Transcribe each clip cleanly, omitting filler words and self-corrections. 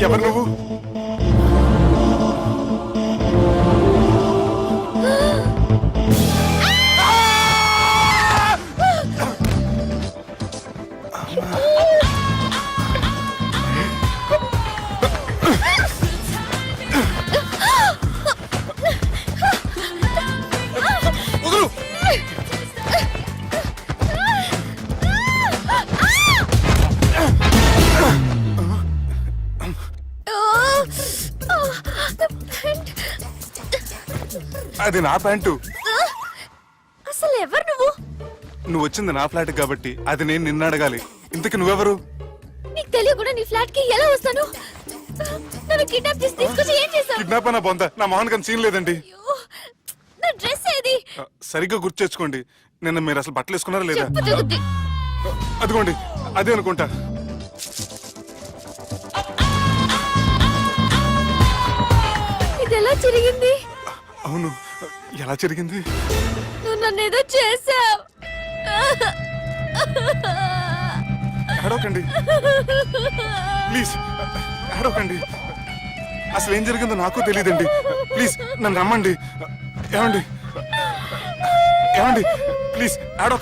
ఎవరు నువ్వు? అది నా ప్యాంటు. అసలు ఎవరు నువ్వు? నువ్వు వచ్చింది నా ఫ్లాట్ కాబట్టి అది నేను నిన్ను అడగాలి. ఇంతకు నువ్వెవరు? నీకు తెలియకుండా నీ ఫ్లాట్ కి ఎలా వస్తాను? నన్ను కిడ్నాప్ చేసి తీసుకొచ్చి ఏం చేశావు? కిడ్నాప్ అన్న బొంద, నా మోహన్ కన్ సీన్ లేదండి. నా డ్రెస్ ఏది? సరిగ్గా గుర్తు తెచ్చుకోండి. నిన్న మీరు అసలు బట్టలు వేసుకున్నారా లేదా? అదిగోండి అదే అనుకుంటా. ఇది ఎలా జరిగింది? అవును, ఎలా జరిగింది? నువ్వు నన్ను ఏదో చేసావు. ఏడవకండి ప్లీజ్, ఏడవకండి. అసలు ఏం జరిగిందో నాకు తెలియదండి. ప్లీజ్ నన్ను రమ్మండి. ఏమండి ఏమండి ప్లీజ్ ఏడవ.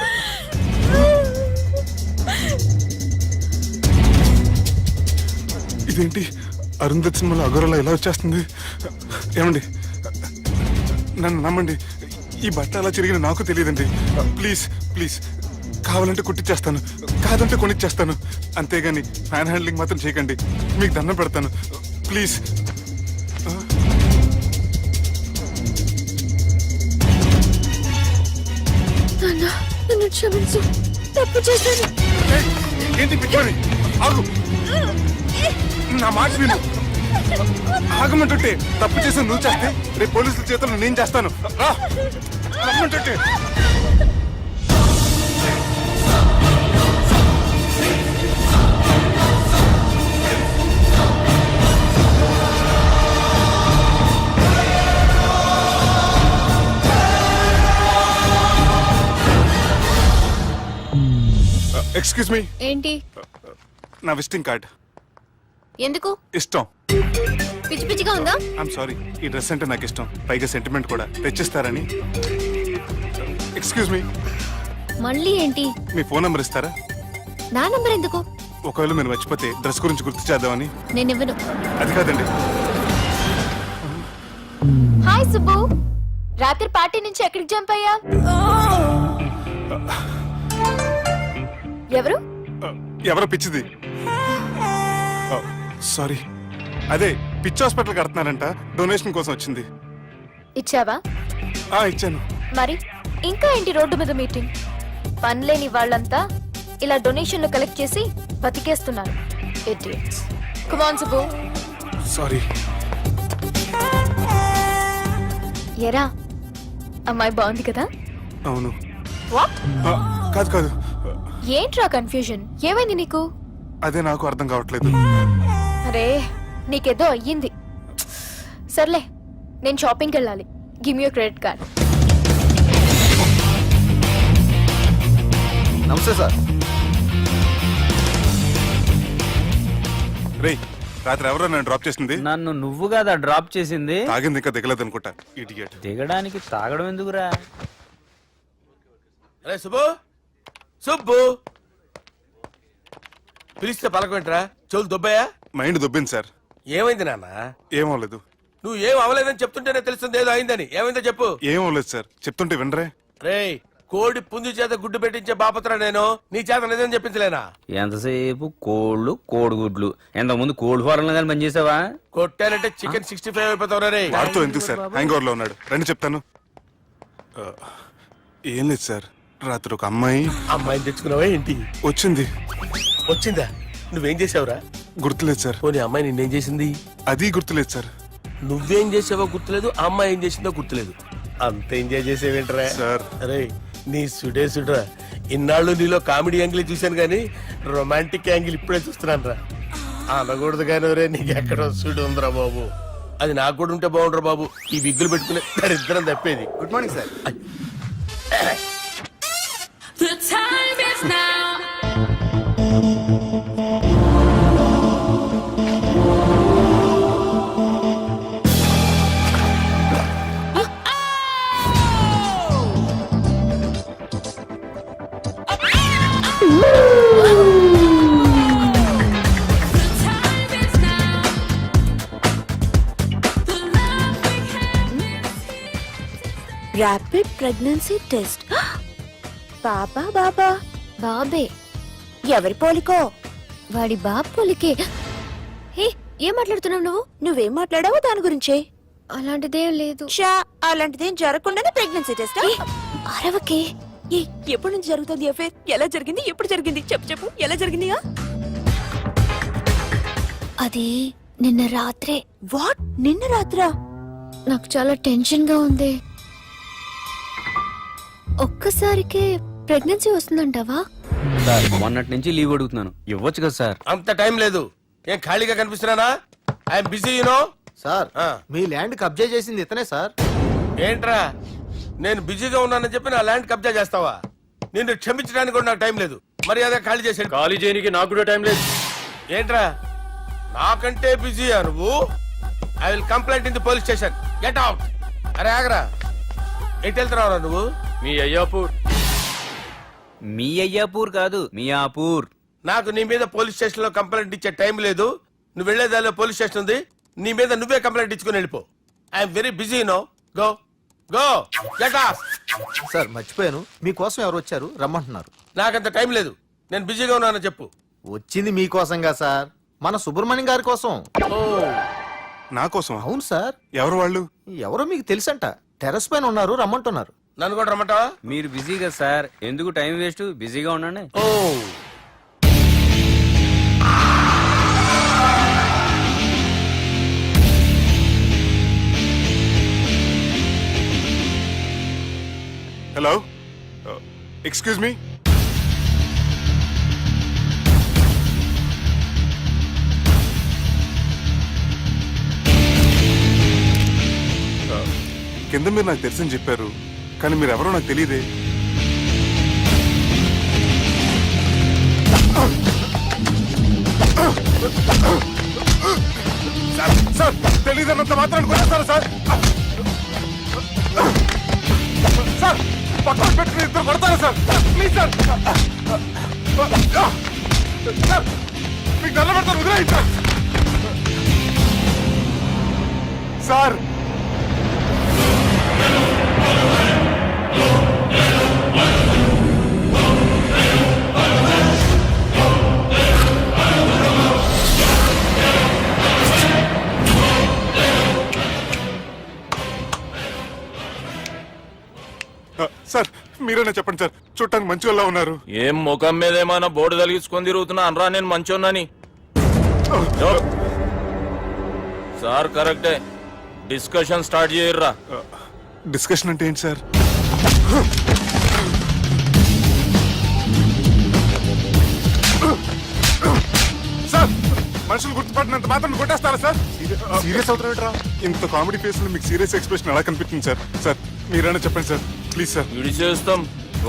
ఇదేంటి అరుంధతి సినిమాలో అగోరలా ఎలా వచ్చేస్తుంది? ఏమండి నన్ను నమ్మండి. ఈ బట్ట అలా చిరిగిన నాకు తెలియదండి. ప్లీజ్ ప్లీజ్, కావాలంటే కుట్టిచ్చేస్తాను, కాదంటే కొనిచ్చేస్తాను. అంతేగాని హ్యాండ్ హ్యాండ్లింగ్ మాత్రం చేయకండి. మీకు దండం పెడతాను ప్లీజ్. నన్ను క్షమించు, తప్పు చేశాను. ఏంటి పిచ్చోని? ఆగు, నా మాట విను. ఆగమంటుంటే తప్పు చేసి నువ్వు చేస్తే రేపు పోలీసుల చేతుల్లో నేను చేస్తాను. రా రమ్మంటుంటే. Excuse me. ఏంటి? నా విజిటింగ్ కార్డ్. ఎందుకు? ఇష్టం. పిచ్చి పిచ్చిగా ఉందా? ఐఎమ్ సారీ, ఈ డ్రెస్ అంటే నాకు ఇష్టం, పైగా సెంటిమెంట్ కూడా. తెచ్చిస్తారని. Excuse me. మళ్ళీ ఏంటి? మీ ఫోన్ నంబర్ ఇస్తారా? నా నంబర్ ఎందుకు? ఒకవేళ మీరు మర్చిపోతే డ్రెస్ గురించి గుర్తు చేద్దామని. నేను ఇవ్వను. అది కాదండి. హాయ్ సుబ్బు, రాత్రి పార్టీ నుంచి ఎక్కడికి జంప్ అయ్యా? ఎవరు? ఎవరో పిచ్చిది. సారీ, అదే పిచ్చి హాస్పిటల్ కడుతున్నారంట, డొనేషన్ కోసం వచ్చింది. ఇచ్చావా? ఇచ్చాను. మరి ఇంకా ఏంటి రోడ్డు మీద మీటింగ్? పనిలేని వాళ్ళంతా ఇలా డొనేషన్లు కలెక్ట్ చేసి బతికేస్తున్నారు. Idiots. Come on Subbu. Sorry. ఎరా, అమ్మాయి బాగుంది కదా? అవును. వాట్? కాదు కాదు. ఏంట్రా కన్ఫ్యూజన్? ఏమైంది నీకు? అదే నాకు అర్థం కావట్లేదు. అరే, నీకేదో అయ్యింది. సర్లే, నేను షాపింగ్కి వెళ్ళాలి. Give me your credit card. నమస్తే సార్. రే, రాత్రి ఎవరో నన్ను డ్రాప్ చేసింది? నన్ను నువ్వు కదా డ్రాప్ చేసింది. తాగింది ఇంకా దిగలేదు అనుకుంటా. ఇడియట్. దిగడానికి తాగడం ఎందుకురా? అరే సుబ్బు, సుబ్బు పిలిస్తే పలకమంటరా? చెవులు దొబ్బాయా? Mind దొబ్బింది sir. ఏమైంది నాన్న? ఏమవలేదు. నువ్వు ఏం అవలేదని చెప్తుంటేనే తెలుస్తుంది ఏదో అయిందని. ఏమైందో చెప్పు. ఏమవలేదు సార్, చెప్తుంటే వినరే. రేయ్, కోడి పుంజు చేత గుడ్డు పెట్టించే బాపత్ర నేను. నీ చేత నిజం చెప్పించలేనా? ఎంతసేపు కోళ్ళు కోడిగుడ్లు. ఎంతకుముందు కోడి ఫారంలో కానీ పనిచేసావా? కొట్టానంటే చికెన్ 65 అయిపోతావు రే. వాడుతూ ఎందుకు సార్, హ్యాంగ్ ఓవర్ లో ఉన్నాడు. రండి చెప్తాను. ఏం లేదు సార్, రాత్రి ఒక అమ్మాయిని తెచ్చుకున్నావా ఏంటి? వచ్చింది. వచ్చిందా? నువ్వేం చేసావురా? గుర్తులేదు సార్. పోనీ అమ్మాయి నిన్నేం చేసింది? అది గుర్తులేదు సార్. నువ్వేం చేసావో గుర్తులేదు, ఆ అమ్మాయి ఏం చేసిందో గుర్తులేదు. అంత ఎంజాయ్ చేసేవేంట్రా సార్. అరే నీ సుడే సుడ్రా. ఇన్నాళ్ళు నీలో కామెడీ యాంగిల్ చూశాను కానీ రొమాంటిక్ యాంగిల్ ఇప్పుడే చూస్తున్నాను రా. అనకూడదు కానీ రే నీకు ఎక్కడ సుడి ఉందిరా బాబు. అది నాకు కూడా ఉంటే బాగుండ్రా బాబు. ఈ విగ్గులు పెట్టుకునే దరిద్రం తప్పేది. Good morning sir. The time is now. Rapid pregnancy test. బాబా బాబా బాబే, ఎవరి పోలికో? వాడి బాబ్ పోలికే. హే, ఏం మాట్లాడుతున్నావు నువ్వు? నువ్వేం మాట్లాడావో దాని గురించే. అలాంటిదేం లేదు. షా, అలాంటిదేం జరగకుండానే ప్రెగ్నెన్సీ టెస్ట్. అరవకే. ఎప్పటి నుంచి జరుగుతుంది అఫేర్? ఎలా జరిగింది? ఎప్పుడు జరిగింది? చెప్పు చెప్పు, ఎలా జరిగింది? అది నిన్న రాత్రే. వాట్? నిన్న రాత్రా? నాకు చాలా టెన్షన్ గా ఉంది. ఒక్కసారికే ప్రెగ్నెన్సీ వస్తుందంటావా? సార్ మొన్నటి నుంచి లీవ్ అడుగుతున్నాను, ఇవ్వచ్చు కదా సార్. అంత టైం లేదు. ఏం ఖాళీగా కనిపిస్తున్నానా? I'm busy you know. సార్ మీ ల్యాండ్ కబ్జా చేసింది ఇతనే సార్. ఏంట్రా నేను బిజీగా ఉన్నానని చెప్పి నా ల్యాండ్ కబ్జా చేస్తావా? నిన్ను క్షమించడానికి కూడా నాకు టైం లేదు. మర్యాద ఖాళీ చేసాడు. ఖాళీ చేయడానికి నాకు కూడా టైం లేదు. ఏంట్రా నాకంటే బిజీయా నువ్వు? I will complaint in the police station. Get out. అరే ఆగరా, ఎటు వెళ్తున్నావురా నువ్వు? మీ అయ్యాపూర్. మీ అయ్యాపూర్ కాదు, మియాపూర్. నాకు నీ మీద పోలీస్ స్టేషన్ లో కంప్లైంట్ ఇచ్చే టైం లేదు. నువ్వు వెళ్లేదాలో పోలీస్ స్టేషన్ ఉంది. నీ మీద నువ్వే కంప్లైంట్ ఇచ్చుకుని వెళ్ళిపో. I'm very busy no. Go go get off. Sir మర్చిపోయాను, మీకోసం ఎవరు వచ్చారు రమ్మంటున్నారు. నాకంత టైం లేదు. నేను బిజీగా ఉన్నానని చెప్పు. వచ్చింది మీకోసంగా సార్, మన సుబ్రహ్మణ్యం గారి కోసం. ఓ నా కోసం? అవును సార్. ఎవరు వాళ్ళు? ఎవరో మీకు తెలుసంట, టెర్రస్ పైన ఉన్నారు, రమ్మంటున్నారు. నన్ను కూడా రమ్మంటావా? మీరు బిజీ కదా సార్, ఎందుకు టైం వేస్ట్, బిజీగా ఉండండి. ఓ హలో, ఎక్స్క్యూజ్ మీ. కింద మీరు నాకు తెలుసని చెప్పారు, కానీ మీరు ఎవరో నాకు తెలియదే. సార్ తెలీదన్నంత మాత్రం కొనేస్తారా సార్? సార్ పక్కన పెట్టుకుని ఇద్దరు కొడతారా సార్? Please sir. సార్ మీకు దండం పెడతాను, వదిలేయండి సార్. సార్ సార్ మీరేనా చెప్పండి సార్, చూడటానికి మంచి వాళ్ళ ఉన్నారు. ఏం ముఖం మీద ఏమైనా బోర్డు తలిగించుకొని తిరుగుతున్నా అనరా నేను మంచోన్నాని? సార్ కరెక్టే, డిస్కషన్ స్టార్ట్ చేయర్రా. డిస్కషన్ అంటే ఏంటి సార్? సార్ మనుషులు గుర్తుపట్టినంత మాత్రం కొట్టేస్తారా సార్? సీరియస్ అవుతారా? ఇంత కామెడీ ఫేస్ లో మీకు సీరియస్ ఎక్స్ప్రెషన్ ఎలా కనిపిస్తుంది సార్? సార్ మీరైనా చెప్పండి సార్, ప్లీజ్ సార్. విడిచేస్తాం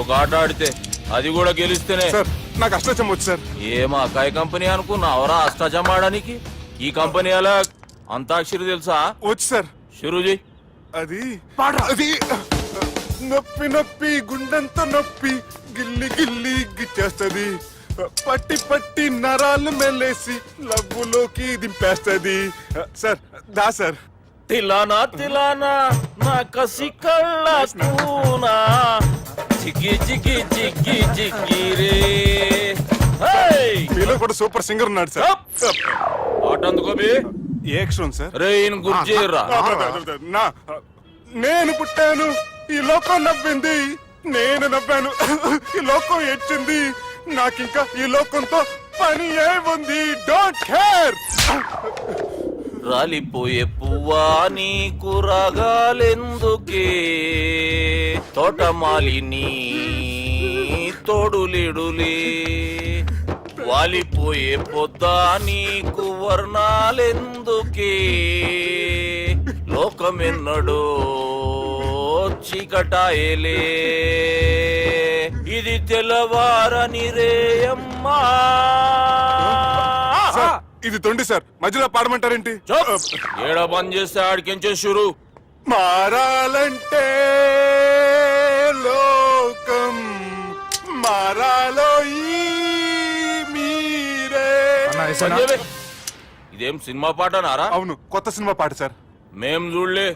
ఒక ఆట ఆడితే, అది కూడా గెలిస్తేనే. సార్ నాకు అష్టచం వచ్చు సార్. ఏం అకాయ కంపెనీ అనుకున్నావరా అష్టాచం ఆడడానికి? ఈ కంపెనీ అలా అంతాక్షరి తెలుసా? వచ్చు సార్. షురూజీ. అది అది నొప్పి నొప్పి గుండెంతో నొప్పి గిల్లి గిల్లి గిచ్చేస్తది, పట్టి పట్టి నరాలు మెల్లేసి లవ్వులోకి దింపేస్తది. సార్ దా సార్. తిలానా తిలానా నా కసి కళ్ళ కూనా జిగి జిగి జిగి జిగి రే. మీలో కూడా సూపర్ సింగర్ ఉన్నాడు సార్. ఆట అందుకోబి ఏ అక్షరం సార్? రే ఈయన గుర్తు చేయర్రా. నా నేను పుట్టాను, ఈ లోకం నవ్వింది, నేను నవ్వాను, ఈ లోకం ఏడ్చింది, నాకింకా ఈ లోకంతో పని ఏముంది? Don't care. రాలిపోయే పువ్వా నీకు రాగాలెందుకే తోటమాలిని తోడులిడులే వాలిపోయే పొద్దా నీకు వర్ణాలెందుకే లోకమెన్నడో చీకటాయలే ఇది తెల్లవారని రేయమ్మా సార్ ఇది తొండి సార్ మధ్యలో పాడమంటారేంటి? ఏడ బంద్ చేస్తే ఆడికించే షురు మారాలంటే లోకం మారాలో ఈ మీరే. బంద్ చేయవే. ఇదేం సినిమా పాట నారా? అవును కొత్త సినిమా పాట సార్. మేం చూడలే.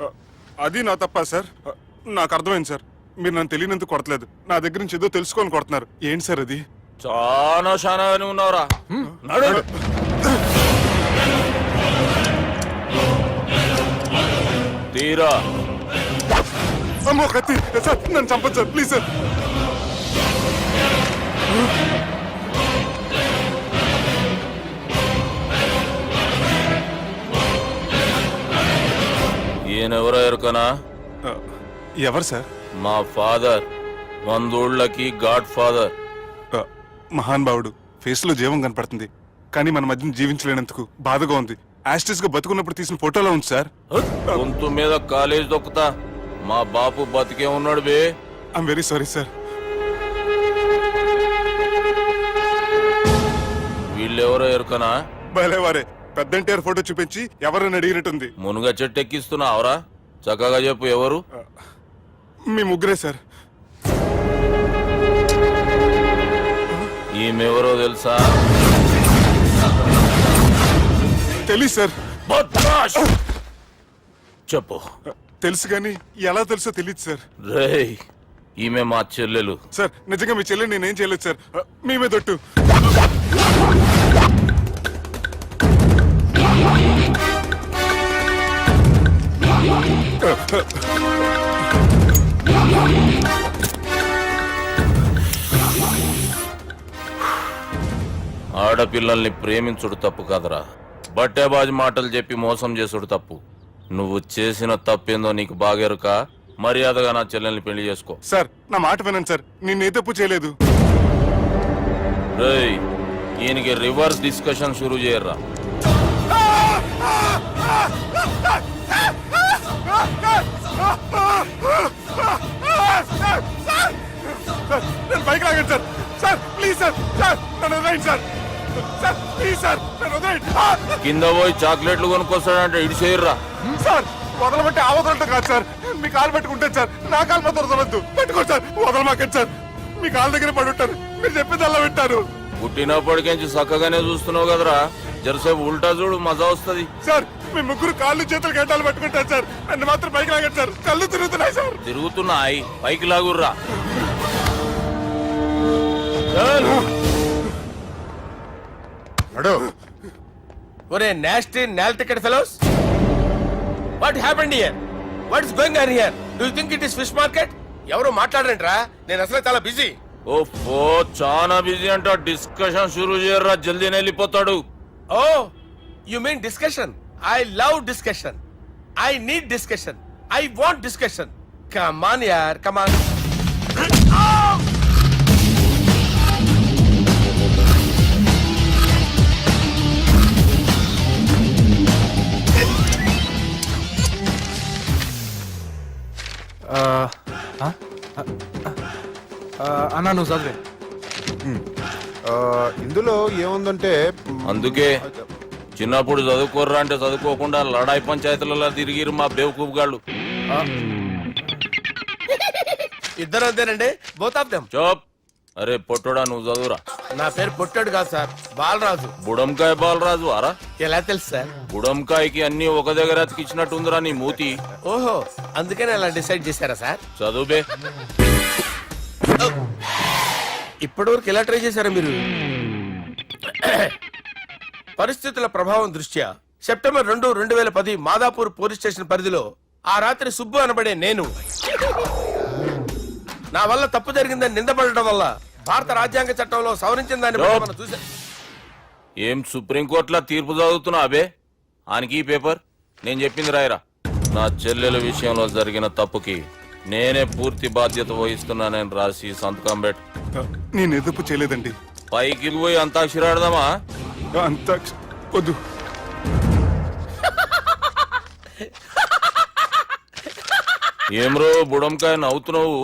అది నా తప్ప సార్. నాకు అర్థమైంది సార్. మీరు నన్ను తెలియనందుకు కొడతలేదు, నా దగ్గర నుంచి ఏదో తెలుసుకొని కొడుతున్నారు. ఏంటి సార్ అది? చాలా శానాగానే ఉన్నావురా. నడు. తీరా అమ్మో కత్తి సార్, నన్ను చంపదు సార్ ప్లీజ్ సార్. ఈయనెవరో ఎరుకనా? ఎవరు సార్? మా ఫాదర్, 100 గాడ్ ఫాదర్. మహాన్ భావుడు. ఫేస్ లో జీవం కనపడుతుంది, కానీ మన మధ్యన జీవించలేనందుకు బాధగా ఉంది. యాస్టిస్ గా బతుకున్నప్పుడు తీసిన ఫోటోలో ఉంది సార్. గొంతు మీద కాలేజ్ దొక్కుతా. మా బాపు బతికే ఉన్నాడు బే. I'm very sorry sir. వీళ్ళెవరో ఎరుకనా? భలేవారే, పెద్ద ఎన్టీఆర్ ఫోటో చూపించి ఎవరని అడిగినట్టుంది. మునుగ చెట్టు ఎక్కిస్తున్నావురా? చక్కగా చెప్పు ఎవరు? మీ ముగ్గురే సార్. ఈమెవరో తెలుసా? తెలీదు సార్. బద్మాష్! చెప్పు. తెలుసు కానీ ఎలా తెలుసో తెలియదు సార్. రేయ్, ఈమె మా చెల్లెలు. సార్ నిజంగా మీ చెల్లెని నేనేం చేయలేదు సార్. మీ మీద ఒట్టు. ఆడపిల్లల్ని ప్రేమించుడు తప్పు కాదురా, బట్టేబాజు మాటలు చెప్పి మోసం చేసుడు తప్పు. నువ్వు చేసిన తప్పేందో నీకు బాగెరుక. మర్యాదగా నా చెల్లెల్ని పెళ్లి చేసుకో. సార్ నా మాట వినండి సార్, నేనే తప్పు చేయలేదు. రేయ్, ఈయనకి రివర్స్ డిస్కషన్ షురూ చేయర్రా. నేను బైక్ లాగండి sir. Sir please sir. Sir నన్ను వదిలేయండి సార్. సార్ ప్లీజ్ సార్ నన్ను వదిలేయండి. కింద పోయి చాక్లెట్లు కొనుక్కొస్తాడంటే ఇటు చేయర్రా. సార్ వదలబట్టి ఆ వదలటం కాదు సార్, మీ కాలు పెట్టుకుంటాను సార్. నా కాలు మాత్రం వదలవద్దు. పెట్టుకోండి సార్, వదలమాకండి సార్. మీ కాలు దగ్గర పడి ఉంటారు, మీరు చెప్పింది అలా వింటారు. పుట్టినప్పటికేంచి చక్కగానే చూస్తున్నావు కదరా, జరసేపు ఉల్టా చూడు, మజా వస్తుంది. సార్ మీ ముగ్గురు కాళ్ళు చేతులు గంటలు పట్టుకుంటారు సార్, నన్ను మాత్రం బైక్ లాగండి సార్. కళ్ళు తిరుగుతున్నాయి సార్. తిరుగుతున్నాయి, పైకి లాగుర్రా. ఒరే nasty null ticket fellows, what happened here? What is going on here? Do you think it is fish market? ఎవరు మాట్లాడరంట్రా, నేను అసలే చాలా బిజీ. ఓ చాలా బిజీ అంట. డిస్కషన్ షురూ చేయర్రా, జల్దీనే వెళ్ళిపోతాడు. Oh you mean discussion? I love discussion. I need discussion. I want discussion. Come on యార్, కమ్ ఆన్. అన్నా నువ్వు చదివే. ఇందులో ఏముందంటే అందుకే చిన్నప్పుడు చదువుకోర్రా అంటే చదువుకోకుండా లడాయి పంచాయతీలలో తిరిగిరు మా బేవకూఫ్ గాళ్ళు. ఇద్దరు అంతేనండి, బోత్ ఆఫ్ దెమ్. చోప్. అరే పొట్టోడా, నువ్వు చదువురా. నా పేరు పొట్టాడు కాదు సార్, బాలరాజు. బుడంకాయ బాలరాజు అరా? ఎలా తెలుసు సార్? బుడంకాయకి అన్ని ఒక దగ్గర అతికిచ్చినట్టుందిరా నీ మూతి. ఓహో, అందుకని అలా డిసైడ్ చేశారా సార్? చదువుబే. ఇప్పటి వరకు ఎలా ట్రై చేశారా మీరు? పరిస్థితుల ప్రభావం దృష్ట్యా సెప్టెంబర్ 2, 2010 మాదాపూర్ పోలీస్ స్టేషన్ పరిధిలో ఆ రాత్రి సుబ్బు అనబడే నేను నా వల్ల తప్పు జరిగిందని నిందపడడం వల్ల భారత రాజ్యాంగ చట్టంలో సవరించిన దాన్ని బట్టి మనం చూసా. ఏం సుప్రీంకోర్టులో తీర్పు చదువుతున్నా అబే? ఆనికి ఈ పేపర్ నేను చెప్పింది రాయరా. నా చెల్లెల విషయంలో జరిగిన తప్పుకి నేనే పూర్తి బాధ్యత వహిస్తున్నానని రాసి సంతకం పెట్టు. నేను ఎదుపు చేయలేదండి. పైకి పోయి అంతాక్షరి ఆడదామా? అంత వద్దు. ఏమ్రో బుడంకాయ నవ్వుతున్నావు?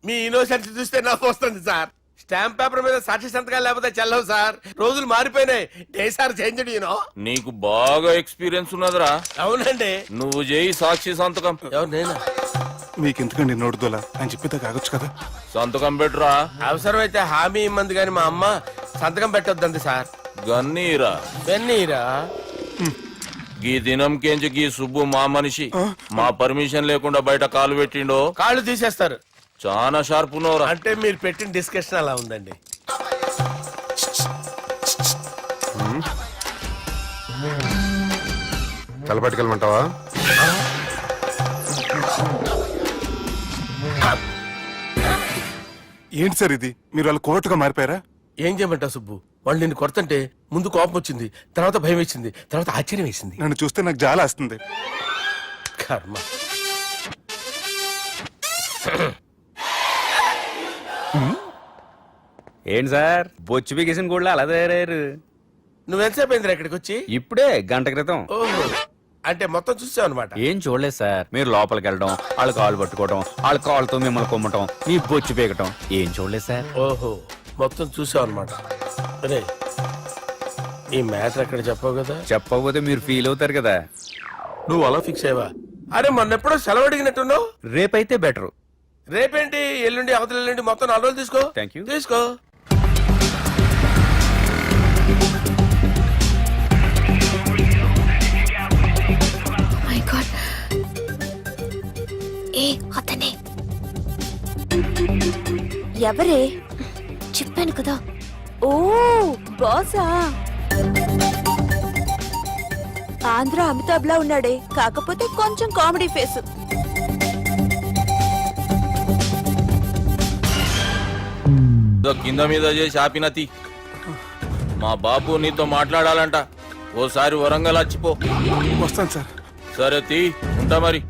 మీ ఇన్నోసెన్స్ చూస్తే నాకు వస్తుంది సార్. స్టాంప్ పేపర్ మీద సాక్షి సంతకాలు లేకపోతే చెల్లవు సార్. రోజులు మారిపోయినాయి. Day sir change you know. నీకు బాగా ఎక్స్పీరియన్స్ ఉన్నదిరా. అవునండి. నువ్వు చేయి సాక్షి సంతకం. ఎవరు నేనా? మీకు ఎందుకండి నోడుదోలా అని చెప్పేదా కాగొచ్చు కదా. సంతకం పెట్టురా. అవసరమైతే హామీ ఇమ్మంది కానీ మా అమ్మ సంతకం పెట్టొద్దండి సార్. గన్నీరా వెన్నీరా? గీ దినంకేంచి గీ సుబ్బు మా మనిషి మా పర్మిషన్ లేకుండా బయట కాలు పెట్టిండో కాళ్ళు తీసేస్తారు. చాలా షార్ప్ ఉన్నవరా. అంటే మీరు పెట్టిన డిస్కషన్ అలా ఉందండి. తలపట్టుకెళ్ళమంటావా? ఏంటి సార్ ఇది? మీరు వాళ్ళు కోర్టుగా మారిపోయారా? ఏం చేయమంటావు సుబ్బు? వాళ్ళు నిన్ను కొడుతుంటే ముందు కోపం వచ్చింది, తర్వాత భయం వేసింది, తర్వాత ఆశ్చర్యం వేసింది. నన్ను చూస్తే నాకు జాలా వస్తుంది. కర్మ. ఏంటి సార్ బొచ్చు బిగేసిన కూడా అలా తయారయ్యారు? నువ్వెంతసేపు అయిందిరా ఇక్కడికి వచ్చి? ఇప్పుడే గంట క్రితం. ఓహో, అంటే మొత్తం చూసావు అనమాట. ఏం చూడలేదు సార్. మీరు లోపలికి వెళ్ళడం, వాళ్ళ కాళ్ళు పట్టుకోవడం, వాళ్ళ కాళ్ళతో మిమ్మల్ని కొమ్మటం, మీ బొచ్చు పీకటం ఏం చూడలేదు సార్. ఓహో, మొత్తం చూసావు అనమాట. అరే, ఈ మ్యాటర్ అక్కడ చెప్పావు కదా. చెప్పకపోతే మీరు ఫీల్ అవుతారు కదా. నువ్వు అలా ఫిక్స్ అయ్యవా? అరే మొన్నెప్పుడో సెలవు అడిగినట్టున్నావు. రేపైతే బెటరు. రేపేంటి, ఎల్లుండి, అవతల ఎల్లుండి, మొత్తం 4 రోజులు తీసుకో. Thank you. తీసుకో. మై గాడ్, ఏ అతనే ఎవరే? చెప్పాను కదా. ఓ బాసా. ఆంధ్ర అమితాబ్ లా ఉన్నాడే, కాకపోతే కొంచెం కామెడీ ఫేస్. ఇదో కింద మీద చేసి ఆపినతి. మా బాబు నీతో మాట్లాడాలంట. ఓసారి వరంగల్ వచ్చిపో. వస్తాను సార్. సరే తీ, ఉంటా మరి.